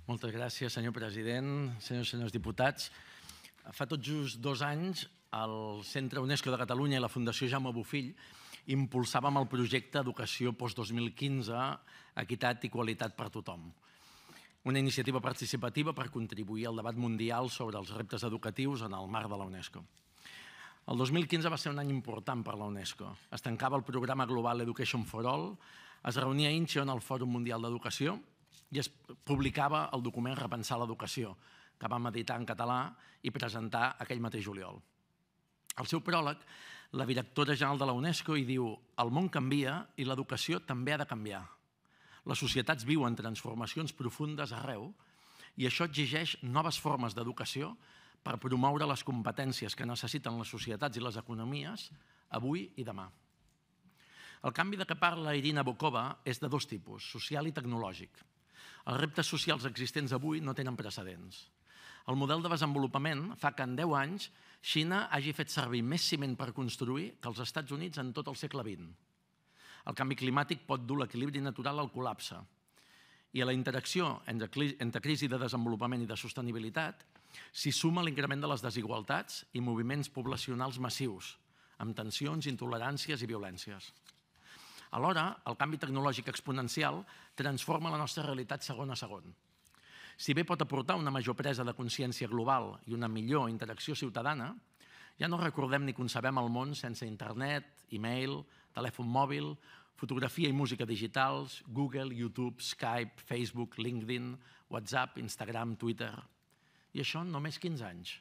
Moltes gràcies, senyor president, senyors i senyors diputats. Fa tot just 2 anys, el Centre UNESCO de Catalunya i la Fundació Jaume Bofill impulsàvem el projecte Educació Post-2015, Equitat i Qualitat per Tothom. Una iniciativa participativa per contribuir al debat mundial sobre els reptes educatius en el marc de la UNESCO. El 2015 va ser un any important per la UNESCO. Es tancava el programa global Education for All, es reunia a Incheon al Fòrum Mundial d'Educació i es publicava el document Repensar l'Educació, que vam editar en català i presentar aquell mateix juliol. Al seu pròleg, la directora general de la UNESCO hi diu: el món canvia i l'educació també ha de canviar. Les societats viuen transformacions profundes arreu i això exigeix noves formes d'educació per promoure les competències que necessiten les societats i les economies avui i demà. El canvi de què parla Irina Bokova és de 2 tipus, social i tecnològic. Els reptes socials existents avui no tenen precedents. El model de desenvolupament fa que en 10 anys Xina hagi fet servir més ciment per construir que els Estats Units en tot el segle XX. El canvi climàtic pot dur l'equilibri natural al col·lapse. I a la interacció entre crisi de desenvolupament i de sostenibilitat s'hi suma l'increment de les desigualtats i moviments poblacionals massius, amb tensions, intoleràncies i violències. Alhora, el canvi tecnològic exponencial transforma la nostra realitat segon a segon. Si bé pot aportar una major presa de consciència global i una millor interacció ciutadana, ja no recordem ni concebem el món sense internet, e-mail, telèfon mòbil, fotografia i música digitals, Google, YouTube, Skype, Facebook, LinkedIn, WhatsApp, Instagram, Twitter. I això en només 15 anys.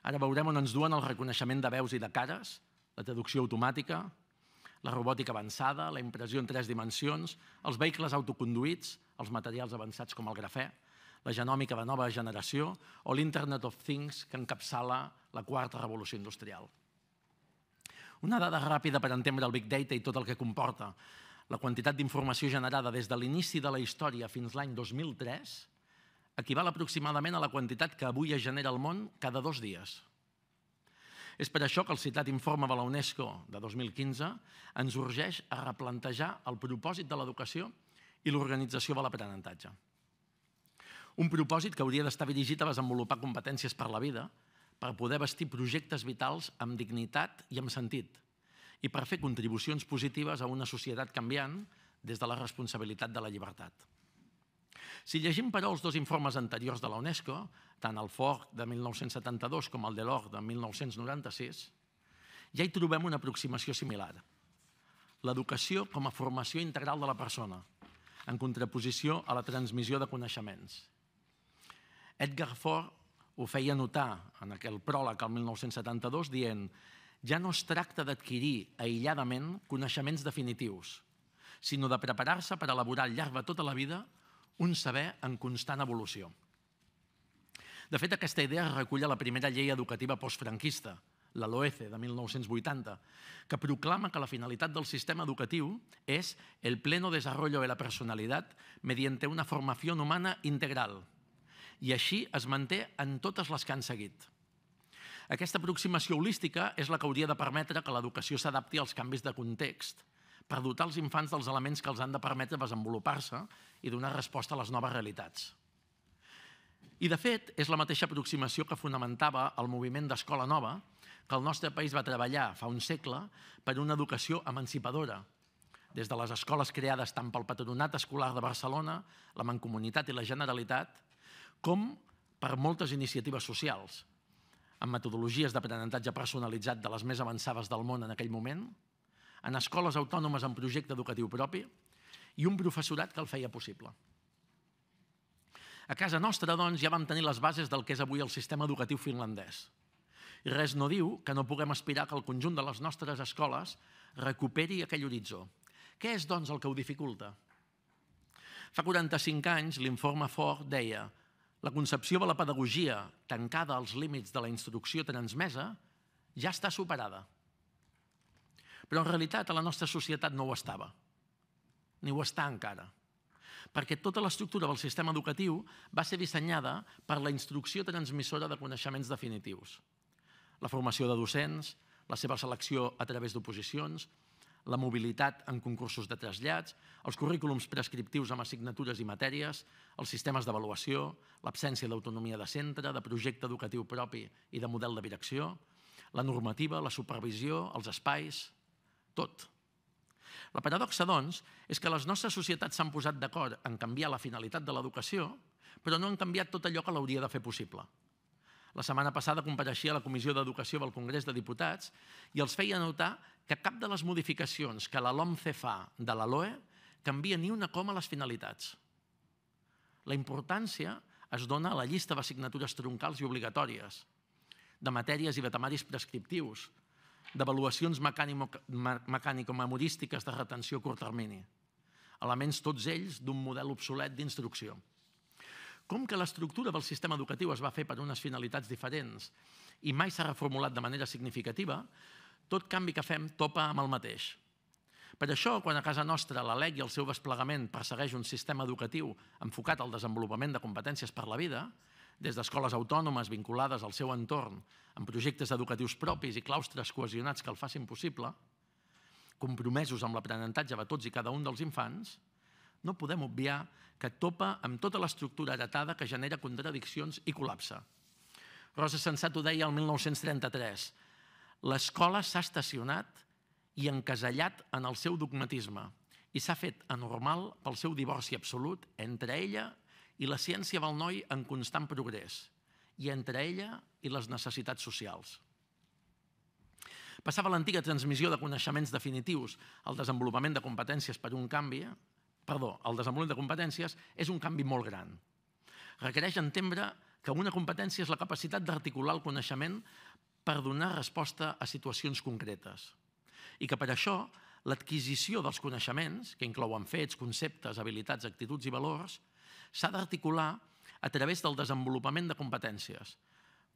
Ara veurem on ens duen el reconeixement de veus i de cares, la traducció automàtica, la robòtica avançada, la impressió en 3 dimensions, els vehicles autoconduïts, els materials avançats com el grafè, la genòmica de nova generació o l'Internet of Things que encapçala la 4ª revolució industrial. Una dada ràpida per entendre el Big Data i tot el que comporta. La quantitat d'informació generada des de l'inici de la història fins l'any 2003 equival aproximadament a la quantitat que avui es genera al món cada 2 dies. És per això que el citat informe de la UNESCO de 2015 ens urgeix a replantejar el propòsit de l'educació i l'organització de l'aprenentatge. Un propòsit que hauria d'estar dirigit a desenvolupar competències per la vida, per poder bastir projectes vitals amb dignitat i amb sentit, i per fer contribucions positives a una societat canviant des de la responsabilitat de la llibertat. Si llegim, però, els 2 informes anteriors de la UNESCO, tant el FORC de 1972 com el Delors de 1996, ja hi trobem una aproximació similar. L'educació com a formació integral de la persona, en contraposició a la transmissió de coneixements. Edgar Faure ho feia notar en aquell pròleg al 1972 dient: ja no es tracta d'adquirir aïlladament coneixements definitius, sinó de preparar-se per elaborar al llarg de tota la vida un saber en constant evolució. De fet, aquesta idea es recull a la primera llei educativa postfranquista, la LOECE de 1980, que proclama que la finalitat del sistema educatiu és el pleno desarrollo de la personalitat mediante una formación humana integral. I així es manté en totes les que han seguit. Aquesta aproximació holística és la que hauria de permetre que l'educació s'adapti als canvis de context per dotar els infants dels elements que els han de permetre desenvolupar-se i donar resposta a les noves realitats. I, de fet, és la mateixa aproximació que fonamentava el moviment d'Escola Nova que el nostre país va treballar fa un segle per una educació emancipadora, des de les escoles creades tant pel Patronat Escolar de Barcelona, la Mancomunitat i la Generalitat, com per moltes iniciatives socials, amb metodologies d'aprenentatge personalitzat de les més avançades del món en aquell moment, en escoles autònomes amb projecte educatiu propi i un professorat que el feia possible. A casa nostra, doncs, ja vam tenir les bases del que és avui el sistema educatiu finlandès. I res no diu que no puguem aspirar que el conjunt de les nostres escoles recuperi aquell horitzó. Què és, doncs, el que ho dificulta? Fa 45 anys, l'informe Ford deia: la concepció de la pedagogia tancada als límits de la instrucció transmesa ja està superada. Però en realitat a la nostra societat no ho estava, ni ho està encara, perquè tota l'estructura del sistema educatiu va ser dissenyada per la instrucció transmissora de coneixements definitius. La formació de docents, la seva selecció a través d'oposicions, la mobilitat en concursos de trasllats, els currículums prescriptius amb assignatures i matèries, els sistemes d'avaluació, l'absència d'autonomia de centre, de projecte educatiu propi i de model de direcció, la normativa, la supervisió, els espais, tot. La paradoxa, doncs, és que les nostres societats s'han posat d'acord en canviar la finalitat de l'educació, però no han canviat tot allò que l'hauria de fer possible. La setmana passada compareixia a la Comissió d'Educació del Congrés de Diputats i els feia notar que cap de les modificacions que la LOMCE fa de la LOE canvia ni una coma les finalitats. La importància es dona a la llista d'assignatures troncals i obligatòries, de matèries i de temaris prescriptius, d'avaluacions mecànico-memorístiques de retenció a curt termini, elements tots ells d'un model obsolet d'instrucció. Com que l'estructura del sistema educatiu es va fer per unes finalitats diferents i mai s'ha reformulat de manera significativa, tot canvi que fem topa amb el mateix. Per això, quan a casa nostra la LEC i el seu desplegament persegueix un sistema educatiu enfocat al desenvolupament de competències per la vida, des d'escoles autònomes vinculades al seu entorn, amb projectes educatius propis i claustres cohesionats que el facin possible, compromesos amb l'aprenentatge de tots i cada un dels infants, no podem obviar que topa amb tota l'estructura heretada que genera contradiccions i col·lapse. Rosa Sensat ho deia el 1933. L'escola s'ha estacionat i encasellat en el seu dogmatisme i s'ha fet anormal pel seu divorci absolut entre ella i la ciència del noi en constant progrés i entre ella i les necessitats socials. Passava l'antiga transmissió de coneixements definitius al desenvolupament de competències per un canvi. El desenvolupament de competències és un canvi molt gran. Requereix entendre que una competència és la capacitat d'articular el coneixement per donar resposta a situacions concretes i que per això l'adquisició dels coneixements, que inclouen fets, conceptes, habilitats, actituds i valors, s'ha d'articular a través del desenvolupament de competències,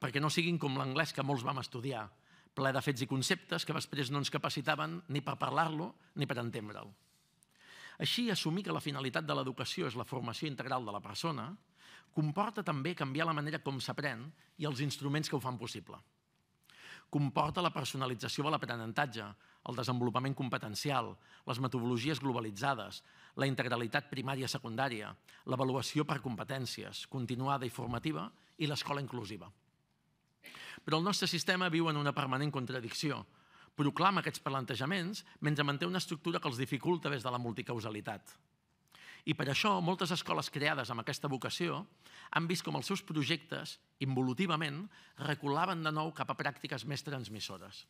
perquè no siguin com l'anglès que molts vam estudiar, ple de fets i conceptes que després no ens capacitaven ni per parlar-lo ni per entendre'l. Així, assumir que la finalitat de l'educació és la formació integral de la persona comporta també canviar la manera com s'aprèn i els instruments que ho fan possible. Comporta la personalització de l'aprenentatge, el desenvolupament competencial, les metodologies globalitzades, la integralitat primària-secundària, l'avaluació per competències, continuada i formativa, i l'escola inclusiva. Però el nostre sistema viu en una permanent contradicció. Proclama aquests plantejaments mentre manté una estructura que els dificulta des de la multicausalitat. I per això, moltes escoles creades amb aquesta vocació han vist com els seus projectes, involutivament, reculaven de nou cap a pràctiques més transmissores.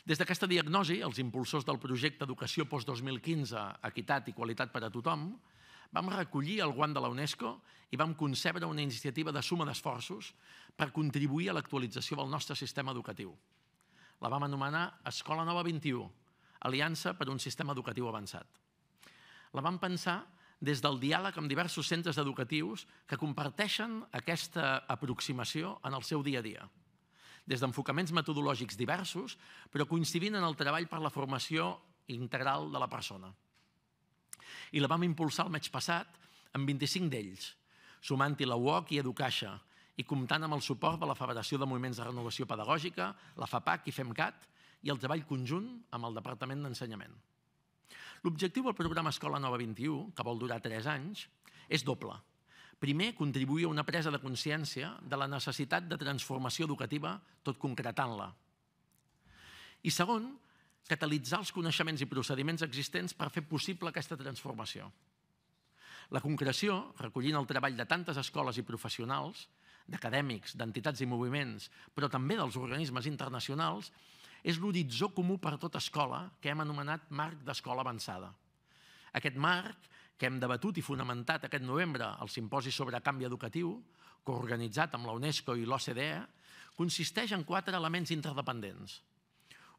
Des d'aquesta diagnosi, els impulsors del projecte Educació Post-2015, Equitat i Qualitat per a tothom, vam recollir el guant de la UNESCO i vam concebre una iniciativa de suma d'esforços per contribuir a l'actualització del nostre sistema educatiu. La vam anomenar Escola Nova 21, Aliança per un Sistema Educatiu Avançat. La vam pensar des del diàleg amb diversos centres educatius que comparteixen aquesta aproximació en el seu dia a dia, des d'enfocaments metodològics diversos, però coincidint en el treball per la formació integral de la persona. I la vam impulsar el maig passat amb 25 d'ells, sumant-hi la UOC i Educaixa, i comptant amb el suport de la Federació de Moviments de Renovació Pedagògica, la FAPAC i FEMCAT, i el treball conjunt amb el Departament d'Ensenyament. L'objectiu del programa Escola Nova 21, que vol durar 3 anys, és doble. Primer, contribuir a una presa de consciència de la necessitat de transformació educativa, tot concretant-la. I segon, catalitzar els coneixements i procediments existents per fer possible aquesta transformació. La concreció, recollint el treball de tantes escoles i professionals, d'acadèmics, d'entitats i moviments, però també dels organismes internacionals, és l'horitzó comú per a tota escola que hem anomenat marc d'escola avançada. Aquest marc, que hem debatut i fonamentat aquest novembre al simposi sobre canvi educatiu, coorganitzat amb la UNESCO i l'OCDE, consisteix en 4 elements interdependents.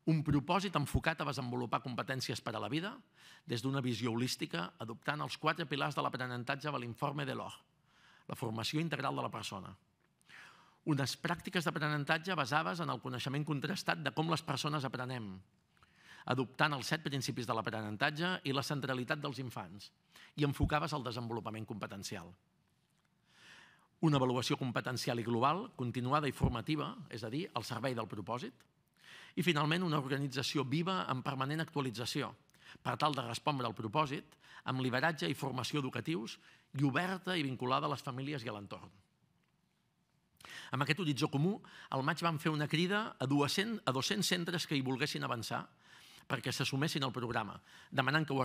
Un propòsit enfocat a desenvolupar competències per a la vida, des d'una visió holística, adoptant els 4 pilars de l'aprenentatge de l'informe Delors, la formació integral de la persona. Unes pràctiques d'aprenentatge basades en el coneixement contrastat de com les persones aprenem, adoptant els 7 principis de l'aprenentatge i la centralitat dels infants, i enfocades al desenvolupament competencial. Una avaluació competencial i global, continuada i formativa, és a dir, al servei del propòsit, I, finalment, una organització viva en permanent actualització, per tal de respondre al propòsit, amb lideratge i formació educatius i oberta i vinculada a les famílies i a l'entorn. Amb aquest horitzó comú, al maig vam fer una crida a 200 centres que hi volguessin avançar perquè s'assumessin al programa, demanant que ho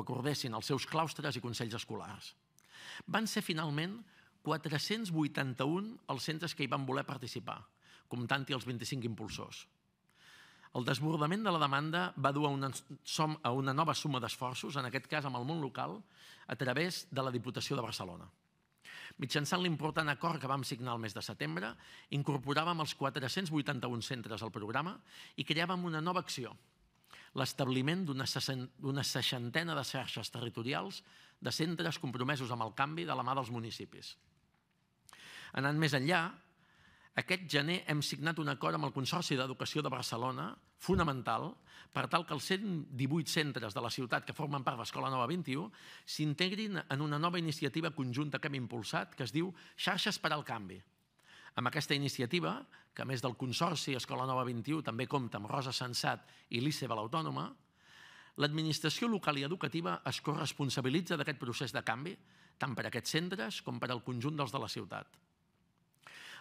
acordessin els seus claustres i consells escolars. Van ser, finalment, 481 els centres que hi van voler participar, comptant-hi els 25 impulsors. El desbordament de la demanda va dur a una nova suma d'esforços, en aquest cas amb el món local, a través de la Diputació de Barcelona. Mitjançant l'important acord que vam signar el mes de setembre, incorporàvem els 481 centres al programa i creàvem una nova acció, l'establiment d'una 60ena de xarxes territorials de centres compromesos amb el canvi de la mà dels municipis. Anant més enllà, aquest gener hem signat un acord amb el Consorci d'Educació de Barcelona, fonamental, per tal que els 118 centres de la ciutat que formen part d'Escola Nova 21 s'integrin en una nova iniciativa conjunta que hem impulsat, que es diu Xarxes per al Canvi. Amb aquesta iniciativa, que a més del Consorci Escola Nova 21 també compta amb Rosa Sensat i l'ICEB a l'Autònoma, l'administració local i educativa es corresponsabilitza d'aquest procés de canvi, tant per a aquests centres com per al conjunt dels de la ciutat.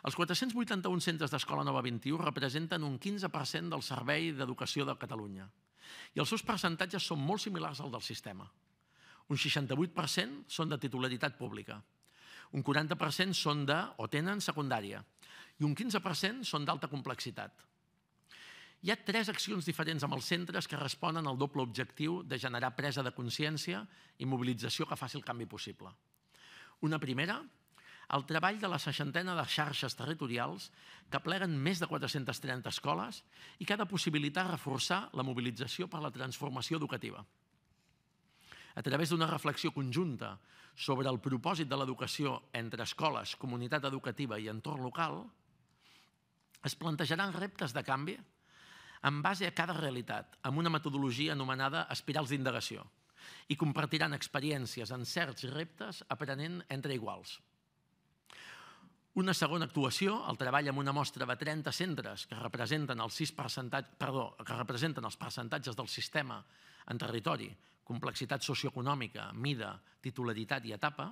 Els 481 centres d'Escola Nova 21 representen un 15% del Servei d'Educació de Catalunya i els seus percentatges són molt similars al del sistema. Un 68% són de titularitat pública, un 40% són o tenen secundària i un 15% són d'alta complexitat. Hi ha 3 accions diferents amb els centres que responen al doble objectiu de generar presa de consciència i mobilització que faci el canvi possible. Una primera, el treball de la 60ena de xarxes territorials que pleguen més de 430 escoles i que ha de possibilitar reforçar la mobilització per la transformació educativa. A través d'una reflexió conjunta sobre el propòsit de l'educació entre escoles, comunitat educativa i entorn local, es plantejaran reptes de canvi en base a cada realitat, amb una metodologia anomenada espirals d'indagació, i compartiran experiències, encerts i reptes aprenent entre iguals. Una segona actuació, el treball amb una mostra de 30 centres que representen els percentatges del sistema en territori, complexitat socioeconòmica, mida, titularitat i etapa,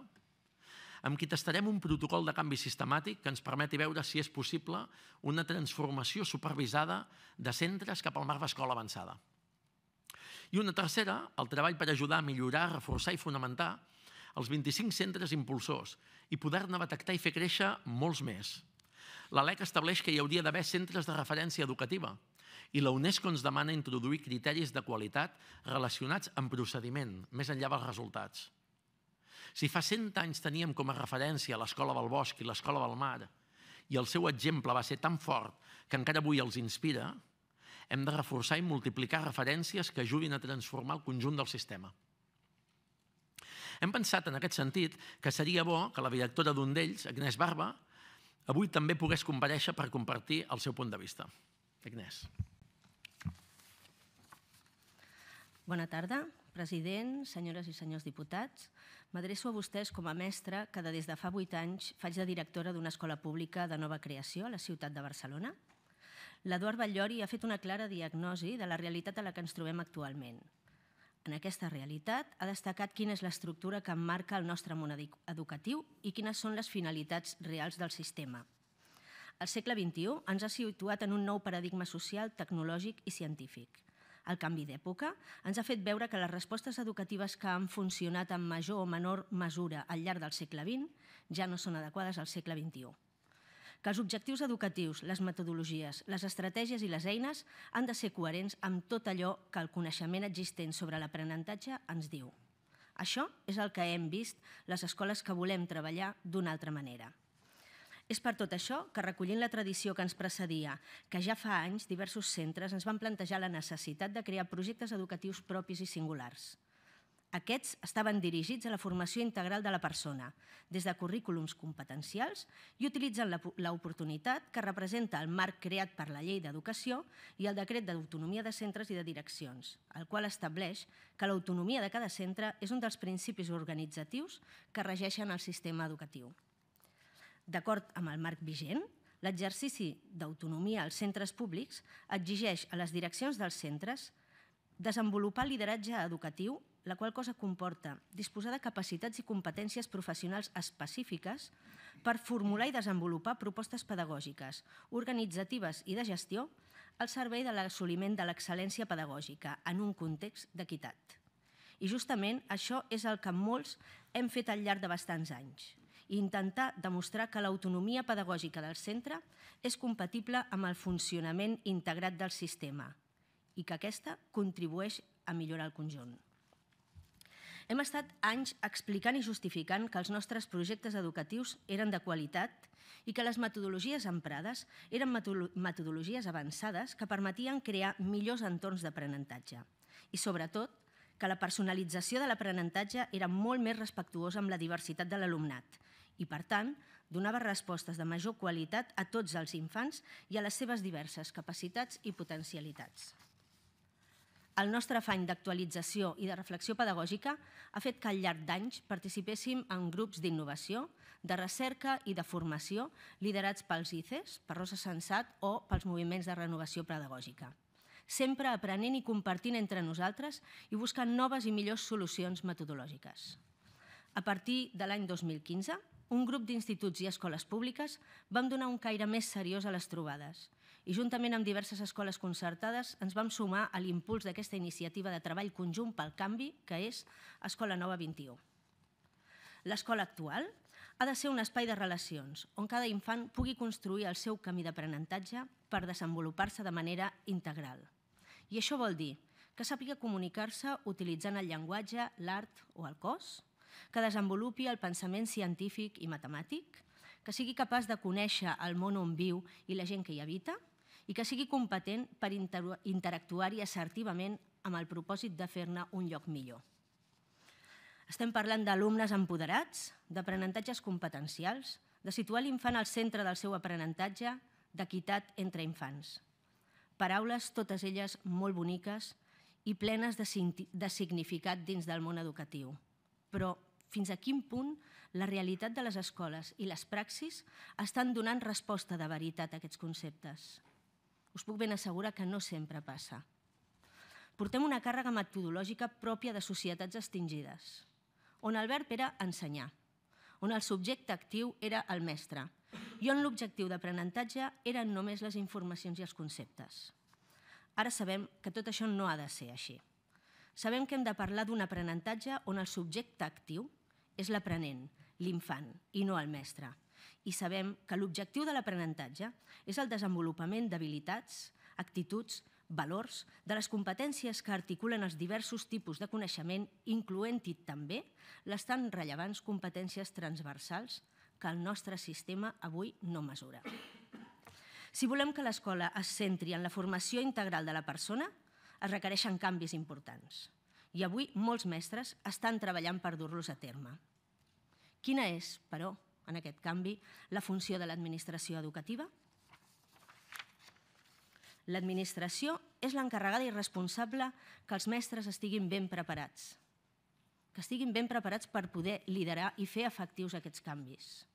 amb qui tastarem un protocol de canvi sistemàtic que ens permeti veure si és possible una transformació supervisada de centres cap al marc d'escola avançada. I una tercera, el treball per ajudar a millorar, reforçar i fonamentar els 25 centres impulsors i poder-ne detectar i fer créixer molts més. La LEC estableix que hi hauria d'haver centres de referència educativa i la UNESCO ens demana introduir criteris de qualitat relacionats amb procediment, més enllà dels resultats. Si fa 100 anys teníem com a referència l'Escola del Bosc i l'Escola del Mar i el seu exemple va ser tan fort que encara avui els inspira, hem de reforçar i multiplicar referències que ajudin a transformar el conjunt del sistema. Hem pensat en aquest sentit que seria bo que la directora d'un d'ells, Agnès Barba, avui també pogués comparèixer per compartir el seu punt de vista. Agnès. Bona tarda, president, senyores i senyors diputats. M'adreço a vostès com a mestra que des de fa 8 anys faig de directora d'una escola pública de nova creació a la ciutat de Barcelona. L'Eduard Batllori ha fet una clara diagnosi de la realitat a la que ens trobem actualment. En aquesta realitat ha destacat quina és l'estructura que emmarca el nostre món educatiu i quines són les finalitats reals del sistema. El segle XXI ens ha situat en un nou paradigma social, tecnològic i científic. El canvi d'època ens ha fet veure que les respostes educatives que han funcionat en major o menor mesura al llarg del segle XX ja no són adequades al segle XXI. Que els objectius educatius, les metodologies, les estratègies i les eines han de ser coherents amb tot allò que el coneixement existent sobre l'aprenentatge ens diu. Això és el que hem vist les escoles que volem treballar d'una altra manera. És per tot això que, recollint la tradició que ens precedia, que ja fa anys diversos centres ens van plantejar la necessitat de crear projectes educatius propis i singulars. Aquests estaven dirigits a la formació integral de la persona, des de currículums competencials i utilitzant l'oportunitat que representa el marc creat per la Llei d'Educació i el Decret d'Autonomia de Centres i de Direccions, el qual estableix que l'autonomia de cada centre és un dels principis organitzatius que regeixen el sistema educatiu. D'acord amb el marc vigent, L'exercici d'autonomia als centres públics exigeix a les direccions dels centres desenvolupar lideratge educatiu, la qual cosa comporta disposar de capacitats i competències professionals específiques per formular i desenvolupar propostes pedagògiques, organitzatives i de gestió al servei de l'assoliment de l'excel·lència pedagògica en un context d'equitat. I justament això és el que molts hem fet al llarg de bastants anys, intentar demostrar que l'autonomia pedagògica del centre és compatible amb el funcionament integrat del sistema i que aquesta contribueix a millorar el conjunt. Hem estat anys explicant i justificant que els nostres projectes educatius eren de qualitat i que les metodologies emprades eren metodologies avançades que permetien crear millors entorns d'aprenentatge i, sobretot, que la personalització de l'aprenentatge era molt més respectuosa amb la diversitat de l'alumnat i, per tant, donava respostes de major qualitat a tots els infants i a les seves diverses capacitats i potencialitats. El nostre afany d'actualització i de reflexió pedagògica ha fet que al llarg d'anys participéssim en grups d'innovació, de recerca i de formació liderats pels ICES, per Rosa Sensat o pels moviments de renovació pedagògica, sempre aprenent i compartint entre nosaltres i buscant noves i millors solucions metodològiques. A partir de l'any 2015, un grup d'instituts i escoles públiques vam donar un caire més seriós a les trobades i juntament amb diverses escoles concertades ens vam sumar a l'impuls d'aquesta iniciativa de treball conjunt pel canvi que és Escola Nova 21. L'escola actual ha de ser un espai de relacions on cada infant pugui construir el seu camí d'aprenentatge per desenvolupar-se de manera integral. I això vol dir que sàpiga comunicar-se utilitzant el llenguatge, l'art o el cos, que desenvolupi el pensament científic i matemàtic, que sigui capaç de conèixer el món on viu i la gent que hi habita i que sigui competent per interactuar-hi assertivament amb el propòsit de fer-ne un lloc millor. Estem parlant d'alumnes empoderats, d'aprenentatges competencials, de situar l'infant al centre del seu aprenentatge, d'equitat entre infants. Paraules, totes elles molt boniques i plenes de significat dins del món educatiu. Però fins a quin punt la realitat de les escoles i les praxis estan donant resposta de veritat a aquests conceptes? Us puc ben assegurar que no sempre passa. Portem una càrrega metodològica pròpia de societats extingides, on el verb era ensenyar, on el subjecte actiu era el mestre i on l'objectiu d'aprenentatge eren només les informacions i els conceptes. Ara sabem que tot això no ha de ser així. Sabem que hem de parlar d'un aprenentatge on el subjecte actiu és l'aprenent, l'infant, i no el mestre. I sabem que l'objectiu de l'aprenentatge és el desenvolupament d'habilitats, actituds, valors, de les competències que articulen els diversos tipus de coneixement, incloent-hi també les tan rellevants competències transversals que el nostre sistema avui no mesura. Si volem que l'escola es centri en la formació integral de la persona, es requereixen canvis importants. I avui molts mestres estan treballant per dur-los a terme. Quina és, però, en aquest canvi, la funció de l'administració educativa? L'administració és l'encarregada i responsable que els mestres estiguin ben preparats, per poder liderar i fer efectius aquests canvis.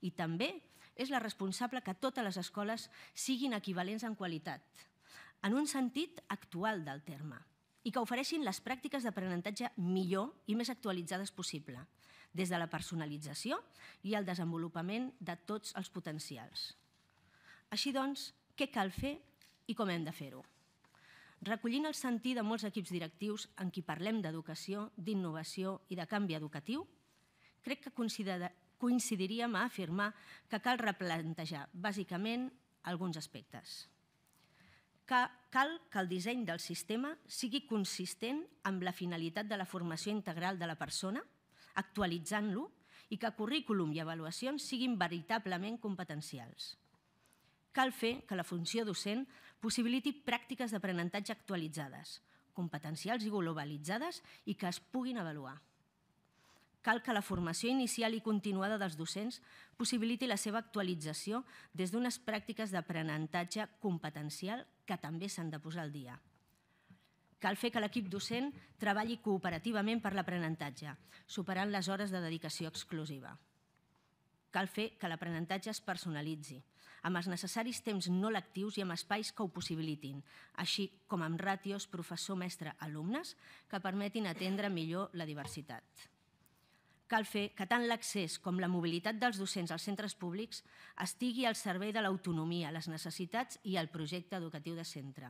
I també és la responsable que totes les escoles siguin equivalents en qualitat, en un sentit actual del terme, i que ofereixin les pràctiques d'aprenentatge millor i més actualitzades possible, des de la personalització i el desenvolupament de tots els potencials. Així doncs, què cal fer i com hem de fer-ho? Recollint el sentir de molts equips directius en qui parlem d'educació, d'innovació i de canvi educatiu, crec que coincidiríem a afirmar que cal replantejar, bàsicament, alguns aspectes. Cal que el disseny del sistema sigui consistent amb la finalitat de la formació integral de la persona, actualitzant-lo, i que currículum i avaluacions siguin veritablement competencials. Cal fer que la funció docent possibiliti pràctiques d'aprenentatge actualitzades, competencials i globalitzades i que es puguin avaluar. Cal que la formació inicial i continuada dels docents possibiliti la seva actualització des d'unes pràctiques d'aprenentatge competencial que també s'han de posar al dia. Cal fer que l'equip docent treballi cooperativament per l'aprenentatge, superant les hores de dedicació exclusiva. Cal fer que l'aprenentatge es personalitzi, amb els necessaris temps no lectius i amb espais que ho possibilitin, així com amb ràtios professor-mestre-alumnes que permetin atendre millor la diversitat. Cal fer que tant l'accés com la mobilitat dels docents als centres públics estigui al servei de l'autonomia, les necessitats i el projecte educatiu de centre.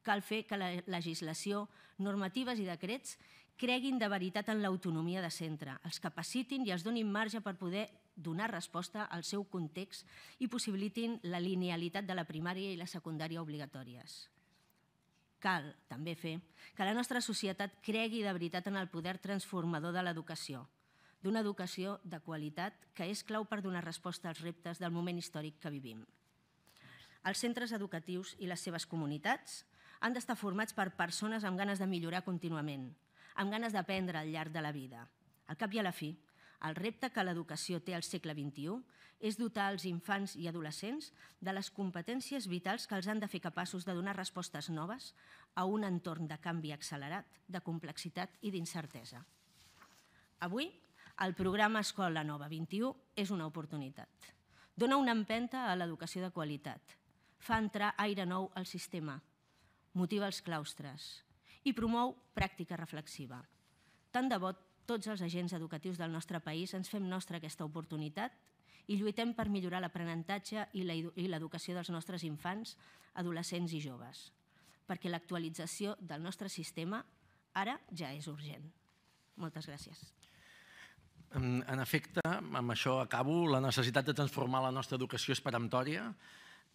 Cal fer que la legislació, normatives i decrets creguin de veritat en l'autonomia de centre, els capacitin i els donin marge per poder donar resposta al seu context i possibilitin la linealitat de la primària i la secundària obligatòries. Cal també fer que la nostra societat cregui de veritat en el poder transformador de l'educació, d'una educació de qualitat que és clau per donar resposta als reptes del moment històric que vivim. Els centres educatius i les seves comunitats han d'estar formats per persones amb ganes de millorar contínuament, amb ganes d'aprendre al llarg de la vida. Al cap i a la fi, el repte que l'educació té al segle XXI és dotar els infants i adolescents de les competències vitals que els han de fer capaços de donar respostes noves a un entorn de canvi accelerat, de complexitat i d'incertesa. Avui, el programa Escola Nova 21 és una oportunitat. Dona una empenta a l'educació de qualitat, fa entrar aire nou al sistema, motiva els claustres i promou pràctica reflexiva. Tant de bo tots els agents educatius del nostre país ens fem nostra aquesta oportunitat i lluitem per millorar l'aprenentatge i l'educació dels nostres infants, adolescents i joves, perquè l'actualització del nostre sistema ara ja és urgent. Moltes gràcies. En efecte, amb això acabo, la necessitat de transformar la nostra educació és peremptòria,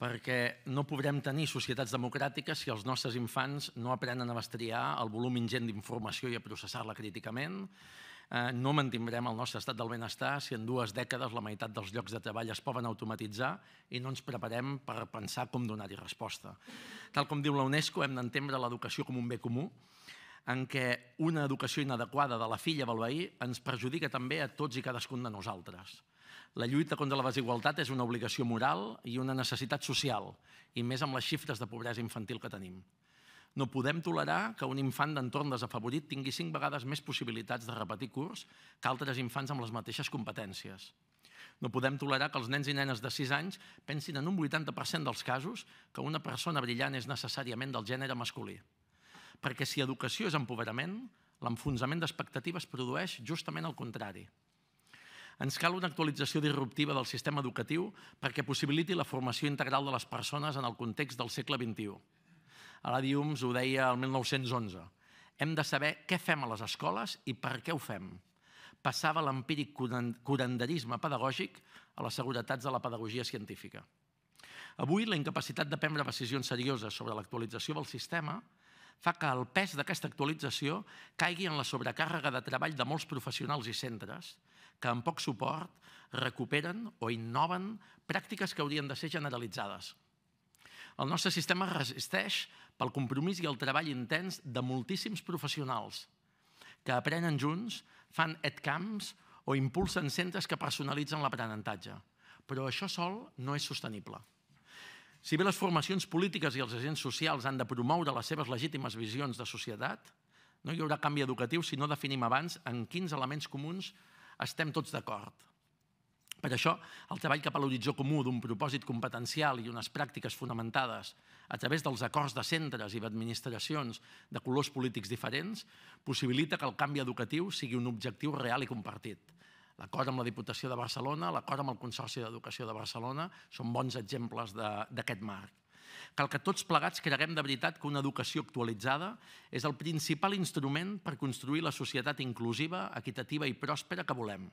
perquè no podrem tenir societats democràtiques si els nostres infants no aprenen a bestriar el volum ingent d'informació i a processar-la críticament. No mantindrem el nostre estat del benestar si en 2 dècades la meitat dels llocs de treball es poden automatitzar i no ens preparem per pensar com donar-hi resposta. Tal com diu la UNESCO, hem d'entendre l'educació com un bé comú, en què una educació inadequada de la filla del veí ens perjudica també a tots i cadascun de nosaltres. La lluita contra la desigualtat és una obligació moral i una necessitat social, i més amb les xifres de pobresa infantil que tenim. No podem tolerar que un infant d'entorn desafavorit tingui 5 vegades més possibilitats de repetir curs que altres infants amb les mateixes competències. No podem tolerar que els nens i nenes de 6 anys pensin en un 80% dels casos que una persona brillant és necessàriament del gènere masculí. Perquè si educació és empoderament, l'enfonsament d'expectatives produeix justament el contrari. Ens cal una actualització disruptiva del sistema educatiu perquè possibiliti la formació integral de les persones en el context del segle XXI. Aladi Homs ho deia el 1911. Hem de saber què fem a les escoles i per què ho fem. Passava l'empíric curanderisme pedagògic a les seguretats de la pedagogia científica. Avui, la incapacitat de prendre decisions serioses sobre l'actualització del sistema fa que el pes d'aquesta actualització caigui en la sobrecàrrega de treball de molts professionals i centres que amb poc suport recuperen o innoven pràctiques que haurien de ser generalitzades. El nostre sistema resisteix pel compromís i el treball intens de moltíssims professionals que aprenen junts, fan EdCamps o impulsen centres que personalitzen l'aprenentatge. Però això sol no és sostenible. Si bé les formacions polítiques i els agents socials han de promoure les seves legítimes visions de societat, no hi haurà canvi educatiu si no definim abans en quins elements comuns estem tots d'acord. Per això, el treball cap a l'horitzó comú d'un propòsit competencial i unes pràctiques fonamentades a través dels acords de centres i d'administracions de colors polítics diferents possibilita que el canvi educatiu sigui un objectiu real i compartit. L'acord amb la Diputació de Barcelona, l'acord amb el Consorci d'Educació de Barcelona són bons exemples d'aquest marc. Cal que tots plegats creguem de veritat que una educació actualitzada és el principal instrument per construir la societat inclusiva, equitativa i pròspera que volem.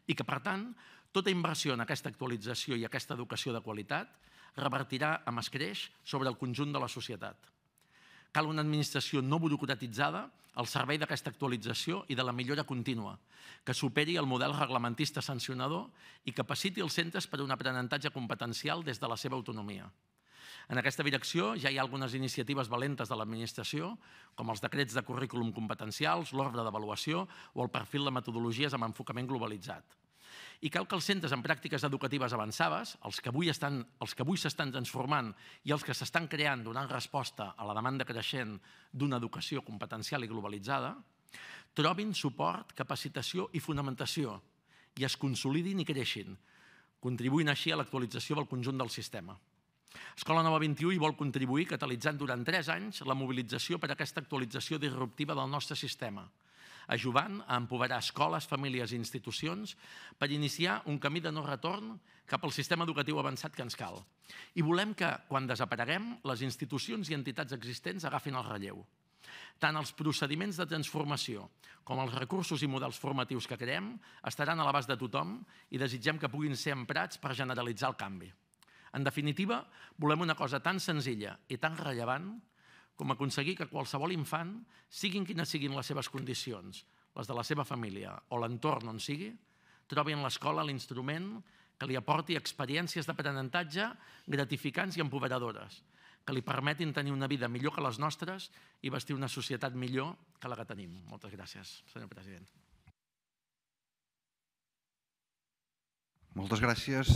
I que, per tant, tota inversió en aquesta actualització i aquesta educació de qualitat revertirà amb escreix sobre el conjunt de la societat. Cal una administració no burocratitzada al servei d'aquesta actualització i de la millora contínua, que superi el model reglamentista sancionador i capaciti els centres per a un aprenentatge competencial des de la seva autonomia. En aquesta direcció ja hi ha algunes iniciatives valentes de l'administració, com els decrets de currículum competencials, l'ordre d'avaluació o el perfil de metodologies amb enfocament globalitzat. I cal que els centres en pràctiques educatives avançades, els que avui s'estan transformant i els que s'estan creant donant resposta a la demanda creixent d'una educació competencial i globalitzada, trobin suport, capacitació i fonamentació i es consolidin i creixin, contribuint així a l'actualització del conjunt del sistema. Escola Nova 21 hi vol contribuir catalitzant durant 3 anys la mobilització per a aquesta actualització disruptiva del nostre sistema, ajudant a empoderar escoles, famílies i institucions per iniciar un camí de no retorn cap al sistema educatiu avançat que ens cal. I volem que, quan desapareguem, les institucions i entitats existents agafin el relleu. Tant els procediments de transformació com els recursos i models formatius que creem estaran a l'abast de tothom i desitgem que puguin ser emprats per generalitzar el canvi. En definitiva, volem una cosa tan senzilla i tan rellevant com aconseguir que qualsevol infant, siguin quines siguin les seves condicions, les de la seva família o l'entorn on sigui, trobi en l'escola l'instrument que li aporti experiències d'aprenentatge gratificants i empoderadores, que li permetin tenir una vida millor que les nostres i vestir una societat millor que la que tenim. Moltes gràcies, senyor president. Moltes gràcies.